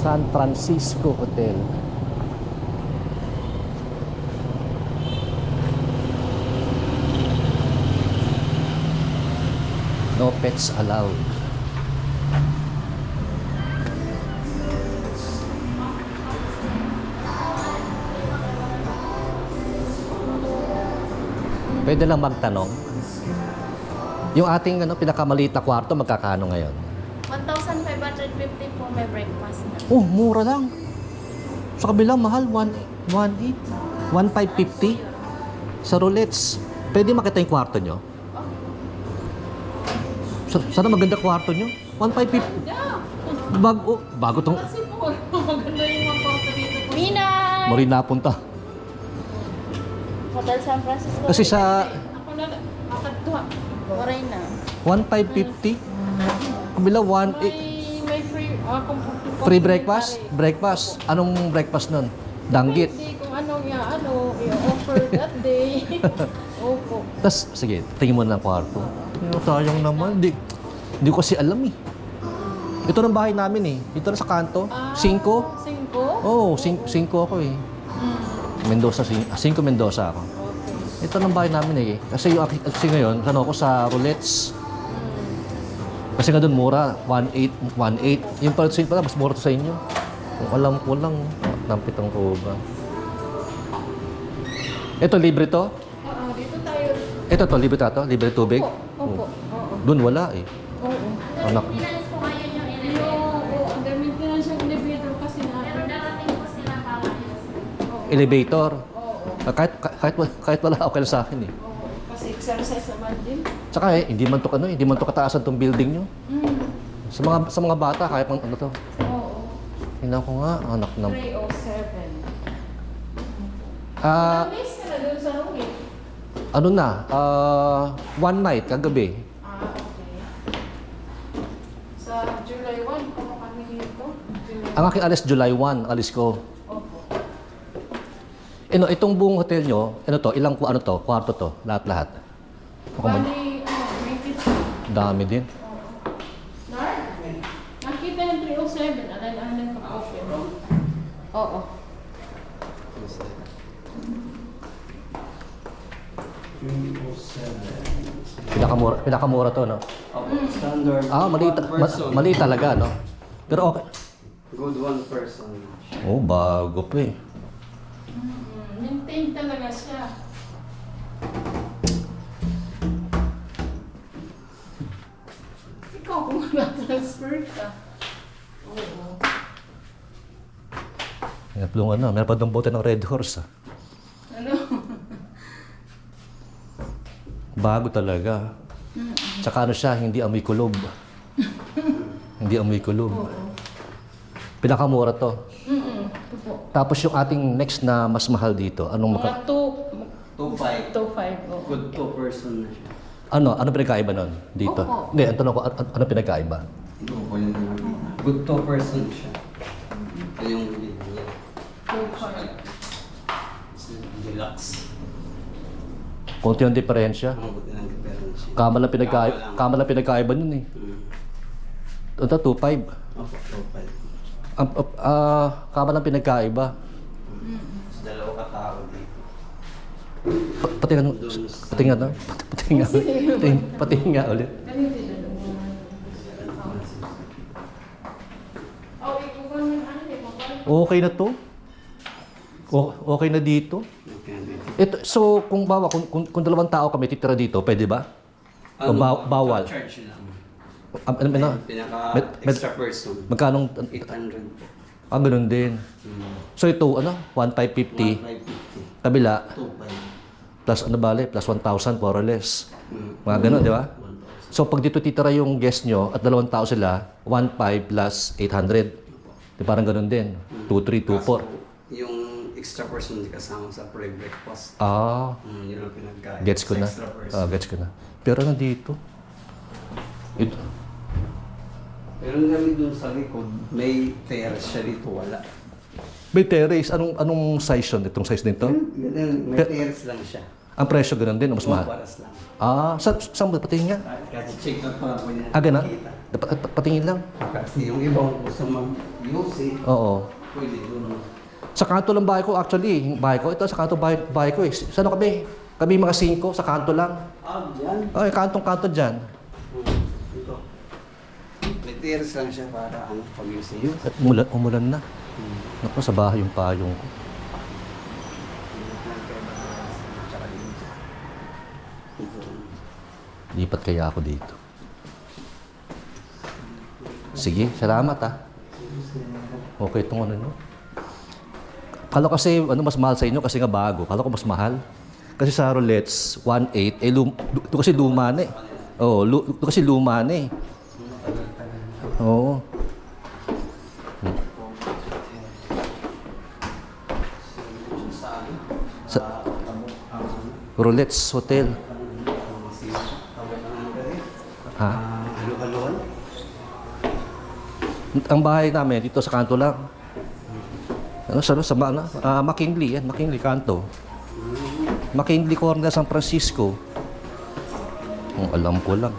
San Francisco Hotel. No pets allowed. Pwede lang magtanong. Yung ating pinakamaliit na kwarto, magkakano ngayon? 1,550 po, may breakfast na. Oh, mura lang. Sa kabilang mahal, 1,800, 1,550. Sa roulettes. Pwede makita yung kwarto nyo? Sana maganda kwarto nyo? 1,550. Yeah! Bago tong... Kasi po, maganda yung mga kwarto dito po. Mina! Mori napunta. Hotel San Francisco. Kasi sa Ako na, akadwa. Waray na. 1,550. Kabila 1,800. May free, Free breakfast? Breakfast. Anong breakfast nun? Danggit. Hindi kung anong i-offer that day. Opo. Tapos, sige, tingin mo na ng kwarto. Sayang naman. Hindi ko kasi alam eh. Ito ng bahay namin eh. Dito na sa kanto. 5. 5? Oo, 5 ako eh. Mendoza, 5 Mendoza ako. Okay. Ito ng bahay namin eh. Kasi ngayon, ako sa roulettes. Kasi nga doon mura, 1,800. Yung palutsin pala, mas mura to sa inyo. Kung alam ko lang, nampitang ko ba. Ito, libre to? Dito tayo. Ito to, libre to? Libre tubig? Opo. Oo. Doon wala eh. Oo. Anak. Ang maintenance yung elevator kasi na. Elevator. Oo. Kahit wala, okay lang sa akin eh. Oo. Kasi exercise naman din. Tsaka hindi man to kataasan tong building nyo. Sa mga bata, kahit pang ano to. Oo. Tingnan ko nga, anak ng... 307. Ah, Miss ka na doon sa room eh. ano na, one night, kagabi. Okay. Sa July 1, kung kami dito. Ang aking alis, July 1, alis ko. Opo. Itong buong hotel nyo, kwarto to, lahat-lahat. Bali, 22. Dami din. Nar? Nakita yung 307. Alan-alan ka po. Oo. Pinakamura to, no? Standard. Maliit talaga, no? Pero okay. Good one person. Oh, bago pa eh. Maintain talaga siya. Ikaw kung na-transfer ka. Oo. Meron pa doon bote ng Red Horse, ah. Ano? Bago talaga. Tsaka siya, hindi amoy kulob. Hindi amoy kulob. Pinakamura to. Tapos yung ating next na mas mahal dito, anong Mga 2.5. 2.5. Good two person na siya. ano pinagkaiba nun dito? Opo. Hindi, ang tanong ko, ano pinagkaiba? Good two person siya. Ito yung lead niya. 2.5. Deluxe. Konti ang diferensya. Ang buti ng difference siya. Kama lang pinagkaiba nun eh. Ito, 2.5. Opo, 2.5. Kama lang pinagkaiba. Dalawa katao dito. Pati nga ulit. Oh, ikaw naman ano eh. Okay na to? Okay na dito? Okay. So, kung dalawang tao kami titira dito, pwede ba? O bawal? Charge lang. Med- Pinaka-extra person. Magkano? 800 po. Ganun din. So ito, 1,550. 1,550. Kabila, 2.5. plus plus 1,000 more or less. Mga ganun, di ba? 1,000. So pag dito titira yung guest nyo at dalawang tao sila, 1,500 plus 800. Di parang ganun din. 2,300, 2,400. Yung extra person hindi kasama sa pre-breakfast. Yun ang pinagkaya. Gets ko na. Extra person. Gets ko na. Pero nandito. Ito. Pero kami dun sa likod, may terrace siya dito, wala. May terrace. Anong size yun? Itong size nito? Ganun, may terrace lang siya. Ang presyo ganun din o mas mahal? Paras lang. Saan mo? Pati nga. Kasi check out pa lang po niya. Ganun? Patingin lang. Kasi yung ibang gusto mag-use eh. Oo. Pwede doon. Sa kanto lang bahay ko, actually. Yung bahay ko, ito sa kanto bahay ko eh. Saan kami? Kami mga 5, sa kanto lang. Yan. Ay, kantong-kanto dyan. Ito. May terrace lang siya para pag-use. At umulan na. Naku, sa bahay yung payong ko. Lipat kaya ako dito. Sige, salamat ah. Okay itong ano nyo. Kala ko kasi mas mahal sa inyo kasi nga bago. Kala ko mas mahal. Kasi sa Rolettes, 1.8, ito kasi luma na eh. Oo, ito kasi luma na eh. Oo. Sa Rolettes Hotel. Ha? Halo-haloan? Ang bahay namin dito sa kanto lang. Ano sa McKinley yan, McKinley kanto. McKinley Corner San Francisco. Ang alam ko lang.